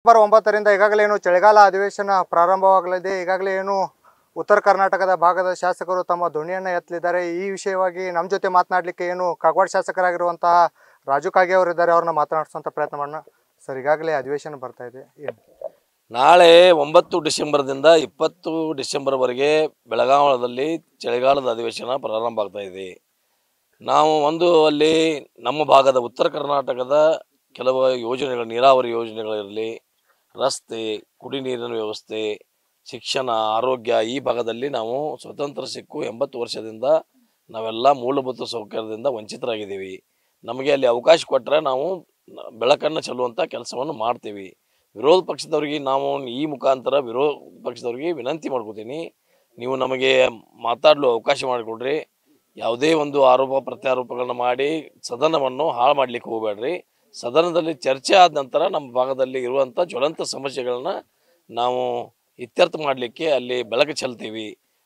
September 9ರಿಂದ ಈಗಾಗಲೇ ಏನು ಚಳಿಗಾಲ ಅಧಿವೇಶನ ಪ್ರಾರಂಭವಾಗಲಿದೆ. ಈಗಾಗಲೇ ಏನು ಉತ್ತರ ಕರ್ನಾಟಕದ ಭಾಗದ ಶಾಸಕರು ತಮ್ಮ ಧ್ವನಿಯನ್ನು ಎತ್ತಲಿದ್ದಾರೆ. ಈ ವಿಷಯವಾಗಿ ನಮ್ಮ ಜೊತೆ ಮಾತನಾಡಲಿಕ್ಕೆ ಏನು ಕಾಗವಾಡ ಶಾಸಕರಾಗಿರುವಂತಹ ರಾಜು ಕಾಗೆ ಅವರು ಇದ್ದಾರೆ. ಅವ್ರನ್ನ ಮಾತನಾಡಿಸುವಂಥ ಪ್ರಯತ್ನ ಮಾಡೋಣ. ಸರ್, ಈಗಾಗಲೇ ಅಧಿವೇಶನ ಬರ್ತಾ ಇದೆ. ಏನು ನಾಳೆ 9 ಡಿಸೆಂಬರ್ದಿಂದ 20 ಡಿಸೆಂಬರ್ವರೆಗೆ ಬೆಳಗಾವದಲ್ಲಿ ಚಳಿಗಾಲದ ಅಧಿವೇಶನ ಪ್ರಾರಂಭ ಆಗ್ತಾ ಇದೆ. ನಾವು ಅಲ್ಲಿ ನಮ್ಮ ಭಾಗದ ಉತ್ತರ ಕರ್ನಾಟಕದ ಕೆಲವು ಯೋಜನೆಗಳು, ನೀರಾವರಿ ಯೋಜನೆಗಳಿರಲಿ, ರಸ್ತೆ, ಕುಡಿ ನೀರಿನ ವ್ಯವಸ್ಥೆ, ಶಿಕ್ಷಣ, ಆರೋಗ್ಯ, ಈ ಭಾಗದಲ್ಲಿ ನಾವು ಸ್ವತಂತ್ರ ಸಿಕ್ಕು 80 ವರ್ಷದಿಂದ ನಾವೆಲ್ಲ ಮೂಲಭೂತ ಸೌಕರ್ಯದಿಂದ ವಂಚಿತರಾಗಿದ್ದೀವಿ. ನಮಗೆ ಅಲ್ಲಿ ಅವಕಾಶ ಕೊಟ್ಟರೆ ನಾವು ಬೆಳಕನ್ನು ಚೆಲ್ಲುವಂಥ ಕೆಲಸವನ್ನು ಮಾಡ್ತೀವಿ. ವಿರೋಧ ಪಕ್ಷದವ್ರಿಗೆ ನಾವು ಈ ಮುಖಾಂತರ ವಿರೋಧ ಪಕ್ಷದವ್ರಿಗೆ ವಿನಂತಿ ಮಾಡ್ಕೋತೀನಿ, ನೀವು ನಮಗೆ ಮಾತಾಡಲು ಅವಕಾಶ ಮಾಡಿಕೊಡ್ರಿ. ಯಾವುದೇ ಒಂದು ಆರೋಪ ಪ್ರತ್ಯಾರೋಪಗಳನ್ನ ಮಾಡಿ ಸದನವನ್ನು ಹಾಳು ಮಾಡಲಿಕ್ಕೆ ಹೋಗಬೇಡ್ರಿ. ಸದನದಲ್ಲಿ ಚರ್ಚೆ ಆದ ನಂತರ ನಮ್ಮ ಭಾಗದಲ್ಲಿ ಇರುವಂಥ ಜ್ವಲಂತ ಸಮಸ್ಯೆಗಳನ್ನ ನಾವು ಇತ್ಯರ್ಥ ಮಾಡಲಿಕ್ಕೆ ಅಲ್ಲಿ ಬೆಳಕು ಚೆಲ್ತೀವಿ.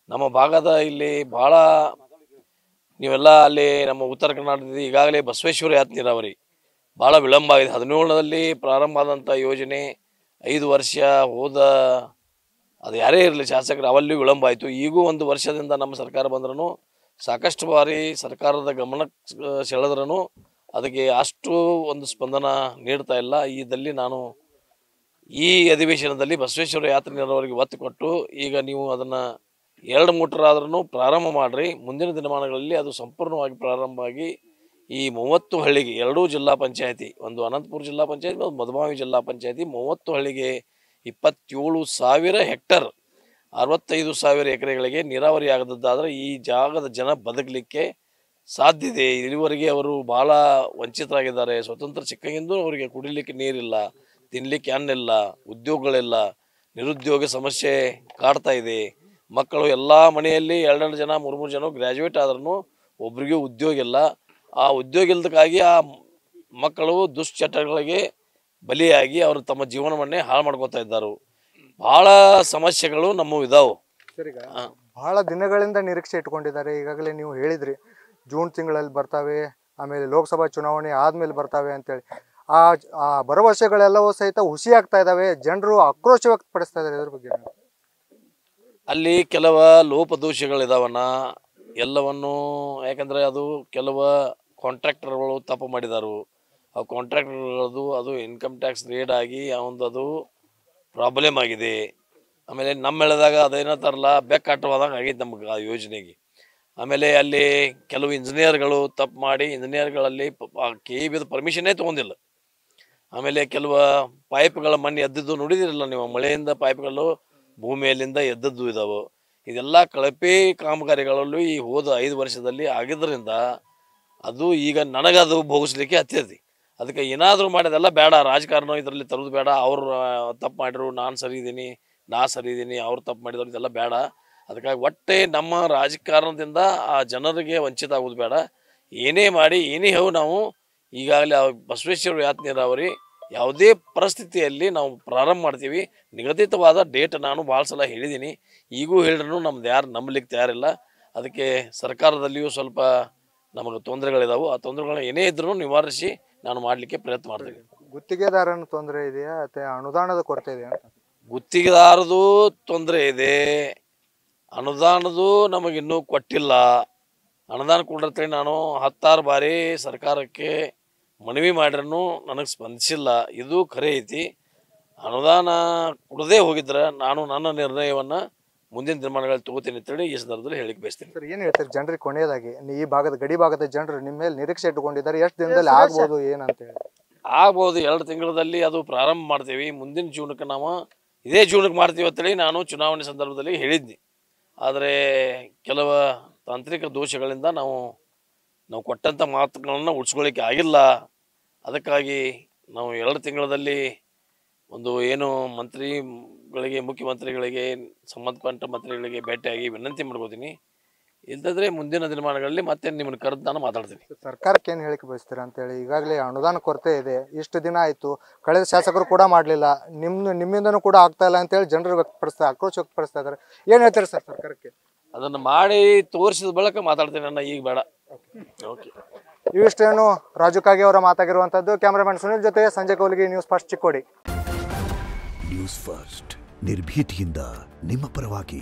ನಮ್ಮ ಭಾಗದ ಇಲ್ಲಿ ಭಾಳ ನೀವೆಲ್ಲ ಅಲ್ಲಿ ನಮ್ಮ ಉತ್ತರ ಕರ್ನಾಟಕದ ಈಗಾಗಲೇ ಬಸವೇಶ್ವರ ಯಾತ್ ನೀರಾವರಿ ಭಾಳ ವಿಳಂಬ ಆಗಿದೆ. 17ರಲ್ಲಿ ಪ್ರಾರಂಭ ಆದಂಥ ಯೋಜನೆ 5 ವರ್ಷ ಹೋದ, ಅದು ಯಾರೇ ಇರಲಿ ಶಾಸಕರು, ಅವಲ್ಲಿ ವಿಳಂಬ ಆಯಿತು. ಈಗೂ 1 ವರ್ಷದಿಂದ ನಮ್ಮ ಸರ್ಕಾರ ಬಂದ್ರೂ ಸಾಕಷ್ಟು ಬಾರಿ ಸರ್ಕಾರದ ಗಮನಕ್ಕೆ ಸೆಳೆದ್ರೂ ಅದಕ್ಕೆ ಅಷ್ಟು ಒಂದು ಸ್ಪಂದನ ನೀಡ್ತಾ ಇಲ್ಲ. ಇದರಲ್ಲಿ ನಾನು ಈ ಅಧಿವೇಶನದಲ್ಲಿ ಬಸವೇಶ್ವರ ಯಾತ್ರೆ ನೀರಾವರಿಗೆ ಒತ್ತು ಕೊಟ್ಟು, ಈಗ ನೀವು ಅದನ್ನು 2 ಮೀಟರ್ ಆದ್ರೂ ಪ್ರಾರಂಭ ಮಾಡಿರಿ. ಮುಂದಿನ ದಿನಮಾನಗಳಲ್ಲಿ ಅದು ಸಂಪೂರ್ಣವಾಗಿ ಪ್ರಾರಂಭ ಆಗಿ ಈ 30 ಹಳ್ಳಿಗೆ, 2 ಜಿಲ್ಲಾ ಪಂಚಾಯತಿ, ಒಂದು ಅನಂತಪುರ ಜಿಲ್ಲಾ ಪಂಚಾಯತಿ, ಒಂದು ಮಧುಮಾವಿ ಜಿಲ್ಲಾ ಪಂಚಾಯತಿ, 30 ಹಳ್ಳಿಗೆ 27,000 ಹೆಕ್ಟರ್ 65,000 ಎಕರೆಗಳಿಗೆ ನೀರಾವರಿ ಆಗದಿದ್ದಾದರೆ ಈ ಜಾಗದ ಜನ ಬದುಕಲಿಕ್ಕೆ ಸಾಧ್ಯ ಇದೆ. ಇಲ್ಲಿವರೆಗೆ ಅವರು ಭಾಳ ವಂಚಿತರಾಗಿದ್ದಾರೆ. ಸ್ವತಂತ್ರ ಸಿಕ್ಕಂಗಿಂದು ಅವರಿಗೆ ಕುಡಿಲಿಕ್ಕೆ ನೀರಿಲ್ಲ, ತಿನ್ನಲಿಕ್ಕೆ ಅನ್ನಿಲ್ಲ, ಉದ್ಯೋಗಗಳಿಲ್ಲ, ನಿರುದ್ಯೋಗ ಸಮಸ್ಯೆ ಕಾಡ್ತಾ ಇದೆ. ಮಕ್ಕಳು ಎಲ್ಲ ಮನೆಯಲ್ಲಿ 2 ಜನ 3 ಜನ ಗ್ರ್ಯಾಜುಯೇಟ್ ಆದ್ರೂ ಒಬ್ರಿಗೂ ಉದ್ಯೋಗ ಇಲ್ಲ. ಆ ಉದ್ಯೋಗ ಇಲ್ಲದಕ್ಕಾಗಿ ಆ ಮಕ್ಕಳು ದುಶ್ಚಟಗಳಿಗೆ ಬಲಿಯಾಗಿ ಅವರು ತಮ್ಮ ಜೀವನವನ್ನೇ ಹಾಳು ಮಾಡ್ಕೋತಾ ಇದ್ದಾರೆ. ಭಾಳ ಸಮಸ್ಯೆಗಳು ನಮ್ಮವು ಇದಾವೆ. ಸರ್, ಈಗ ಬಹಳ ದಿನಗಳಿಂದ ನಿರೀಕ್ಷೆ ಇಟ್ಕೊಂಡಿದ್ದಾರೆ. ಈಗಾಗಲೇ ನೀವು ಹೇಳಿದ್ರಿ ಜೂನ್ ತಿಂಗಳಲ್ಲಿ ಬರ್ತಾವೆ, ಆಮೇಲೆ ಲೋಕಸಭಾ ಚುನಾವಣೆ ಆದಮೇಲೆ ಬರ್ತಾವೆ ಅಂತೇಳಿ. ಆ ಭರವಸೆಗಳೆಲ್ಲವೂ ಸಹಿತ ಹುಸಿ ಆಗ್ತಾ ಇದ್ದಾವೆ. ಜನರು ಆಕ್ರೋಶ ವ್ಯಕ್ತಪಡಿಸ್ತಾ ಇದ್ದಾರೆ. ಇದ್ರ ಬಗ್ಗೆ ಅಲ್ಲಿ ಕೆಲವು ಲೋಪದೋಷಗಳಿದಾವನ್ನ ಎಲ್ಲವನ್ನು, ಯಾಕಂದರೆ ಅದು ಕೆಲವು ಕಾಂಟ್ರಾಕ್ಟರ್ಗಳು ತಪ್ಪು ಮಾಡಿದಾರು. ಆ ಕಾಂಟ್ರಾಕ್ಟರ್ಗಳದು ಅದು ಇನ್ಕಮ್ ಟ್ಯಾಕ್ಸ್ ರೇಡ್ ಆಗಿ ಅದು ಪ್ರಾಬ್ಲಮ್ ಆಗಿದೆ. ಆಮೇಲೆ ನಮ್ಮ ಹೇಳಿದಾಗ ಅದೇನಂತಾರಲ್ಲ, ಬೆಕ್ಕಾಟವಾದಾಗ ಆಗೈತೆ ನಮಗೆ ಆ ಯೋಜನೆಗೆ. ಆಮೇಲೆ ಅಲ್ಲಿ ಕೆಲವು ಇಂಜಿನಿಯರ್ಗಳು ತಪ್ಪು ಮಾಡಿ, ಇಂಜಿನಿಯರ್ಗಳಲ್ಲಿ KEBದು ಪರ್ಮಿಷನ್ನೇ ತೊಗೊಂಡಿಲ್ಲ. ಆಮೇಲೆ ಕೆಲವು ಪೈಪ್ಗಳ ಮಣ್ಣು ಎದ್ದದ್ದು ನೋಡಿದಿರಲ್ಲ ನೀವು, ಮಳೆಯಿಂದ ಪೈಪ್ಗಳು ಭೂಮಿಯಲ್ಲಿಂದ ಎದ್ದದ್ದು ಇದಾವೆ. ಇದೆಲ್ಲ ಕಳಪೆ ಕಾಮಗಾರಿಗಳಲ್ಲೂ ಈ ಹೋದ 5 ವರ್ಷದಲ್ಲಿ ಆಗಿದ್ದರಿಂದ ಅದು ಈಗ ನನಗದು ಭೋಗಿಸ್ಲಿಕ್ಕೆ ಹತ್ತೈತಿ. ಅದಕ್ಕೆ ಏನಾದರೂ ಮಾಡೋದೆಲ್ಲ ಬೇಡ, ರಾಜಕಾರಣ ಇದರಲ್ಲಿ ತರೋದು ಬೇಡ. ಅವ್ರು ತಪ್ಪು ಮಾಡಿದ್ರು, ನಾನು ಸರಿ ಇದ್ದೀನಿ, ಅವ್ರು ತಪ್ಪು ಮಾಡಿದ್ರು, ಇದೆಲ್ಲ ಬೇಡ. ಅದಕ್ಕಾಗಿ ಒಟ್ಟೆ ನಮ್ಮ ರಾಜಕಾರಣದಿಂದ ಆ ಜನರಿಗೆ ವಂಚಿತ ಆಗೋದು ಬೇಡ. ಏನೇ ಮಾಡಿ ನಾವು ಈಗಾಗಲೇ ಬಸವೇಶ್ವರ ಯಾತ್ ನೀರಾವರಿ ಯಾವುದೇ ಪರಿಸ್ಥಿತಿಯಲ್ಲಿ ನಾವು ಪ್ರಾರಂಭ ಮಾಡ್ತೀವಿ. ನಿಗದಿತವಾದ ಡೇಟ್ ನಾನು ಭಾಳ ಸಲ ಹೇಳಿದ್ದೀನಿ, ಈಗೂ ಹೇಳಿದ್ರು ನಮ್ದು ಯಾರು ನಂಬಲಿಕ್ಕೆ ತಯಾರಿಲ್ಲ. ಅದಕ್ಕೆ ಸರ್ಕಾರದಲ್ಲಿಯೂ ಸ್ವಲ್ಪ ನಮಗೆ ತೊಂದರೆಗಳಿದಾವೆ. ಆ ತೊಂದರೆಗಳನ್ನ ಏನೇ ಇದ್ರೂ ನಿವಾರಿಸಿ ನಾನು ಮಾಡಲಿಕ್ಕೆ ಪ್ರಯತ್ನ ಮಾಡ್ತೀನಿ. ಗುತ್ತಿಗೆದಾರನ ತೊಂದರೆ ಇದೆಯಾ ಅಥವಾ ಅನುದಾನದ ಕೊರತೆ ಇದೆಯಾ? ಗುತ್ತಿಗೆದಾರದು ತೊಂದರೆ ಇದೆ, ಅನುದಾನದು ನಮಗಿನ್ನೂ ಕೊಟ್ಟಿಲ್ಲ. ಅನುದಾನ ಕೊಡಿರ್ತೇನೆ ನಾನು 10 ಬಾರಿ ಸರ್ಕಾರಕ್ಕೆ ಮನವಿ ಮಾಡ್ರೂ ನನಗೆ ಸ್ಪಂದಿಸಿಲ್ಲ. ಇದು ಖರೆ ಐತಿ. ಅನುದಾನ ಕೊಡದೇ ಹೋಗಿದ್ರೆ ನಾನು ನನ್ನ ನಿರ್ಣಯವನ್ನು ಮುಂದಿನ ದಿನಮಾನಗಳಲ್ಲಿ ತಗೋತೀನಿ ಅಂತೇಳಿ ಈ ಸಂದರ್ಭದಲ್ಲಿ ಹೇಳಿಕೆ ಬಯಸ್ತೀನಿ. ಸರ್, ಏನು ಹೇಳ್ತಾರೆ ಜನರಿಗೆ ಕೊನೆಯದಾಗಿ? ಈ ಭಾಗದ ಗಡಿ ಭಾಗದ ಜನರು ನಿಮ್ಮ ಮೇಲೆ ನಿರೀಕ್ಷೆ ಇಟ್ಟುಕೊಂಡಿದ್ದಾರೆ. ಎಷ್ಟು ದಿನದಲ್ಲಿ ಆಗ್ಬೋದು ಏನಂತೇಳಿ? ಆಗ್ಬೋದು, 2 ತಿಂಗಳಲ್ಲಿ ಅದು ಪ್ರಾರಂಭ ಮಾಡ್ತೀವಿ. ಮುಂದಿನ ಜೂನಕ್ಕೆ ನಾವು ಇದೇ ಜೂನಕ್ಕೆ ಮಾಡ್ತೀವಿ ಅಂತೇಳಿ ನಾನು ಚುನಾವಣೆ ಸಂದರ್ಭದಲ್ಲಿ ಹೇಳಿದ್ನಿ. ಆದರೆ ಕೆಲವು ತಾಂತ್ರಿಕ ದೋಷಗಳಿಂದ ನಾವು ಕೊಟ್ಟಂಥ ಮಾತುಗಳನ್ನು ಉಳಿಸ್ಕೊಳ್ಳಿಕ್ಕೆ ಆಗಿಲ್ಲ. ಅದಕ್ಕಾಗಿ ನಾವು 2 ತಿಂಗಳಲ್ಲಿ ಒಂದು ಏನು ಮುಖ್ಯಮಂತ್ರಿಗಳಿಗೆ ಸಂಬಂಧಪಟ್ಟ ಮಂತ್ರಿಗಳಿಗೆ ಭೇಟಿಯಾಗಿ ವಿನಂತಿ ಮಾಡ್ಕೋತೀನಿ. ಇಲ್ಲದ್ರೆ ಮುಂದಿನ ದಿನಮಾನಗಳಲ್ಲಿ ಮತ್ತೆ ನಿಮ್ಮನ್ನು ಕರೆದು ನಾನು ಮಾತಾಡ್ತೀನಿ. ಸರ್ಕಾರಕ್ಕೆ ಏನು ಹೇಳಿಕೆ ಬಯಸ್ತೀರಾ ಅಂತೇಳಿ? ಈಗಾಗಲೇ ಅನುದಾನ ಕೊರತೆ ಇದೆ, ಇಷ್ಟು ದಿನ ಆಯಿತು, ಕಳೆದ ಶಾಸಕರು ಕೂಡ ಮಾಡಲಿಲ್ಲ, ನಿಮ್ಮಿಂದನೂ ಕೂಡ ಆಗ್ತಾ ಇಲ್ಲ ಅಂತೇಳಿ ಜನರು ಆಕ್ರೋಶ ವ್ಯಕ್ತಪಡಿಸ್ತಾ ಇದ್ದಾರೆ. ಏನು ಹೇಳ್ತಾರೆ ಸರ್ ಸರ್ಕಾರಕ್ಕೆ? ಅದನ್ನು ಮಾಡಿ ತೋರಿಸಿದ ಬಳಿಕ ಮಾತಾಡ್ತೀನಿ, ನನ್ನ ಈಗ ಬೇಡ. ಓಕೆ, ಇವಿಷ್ಟೇನು ರಾಜು ಕಾಗೆ ಅವರ ಮಾತಾಗಿರುವಂಥದ್ದು. ಕ್ಯಾಮ್ರಾಮನ್ ಸುನಿಲ್ ಜೊತೆ Sanjay Kauligi, news first Chikkodi. News first ನಿರ್ಭೀತಿಯಿಂದ ನಿಮ್ಮ ಪರವಾಗಿ.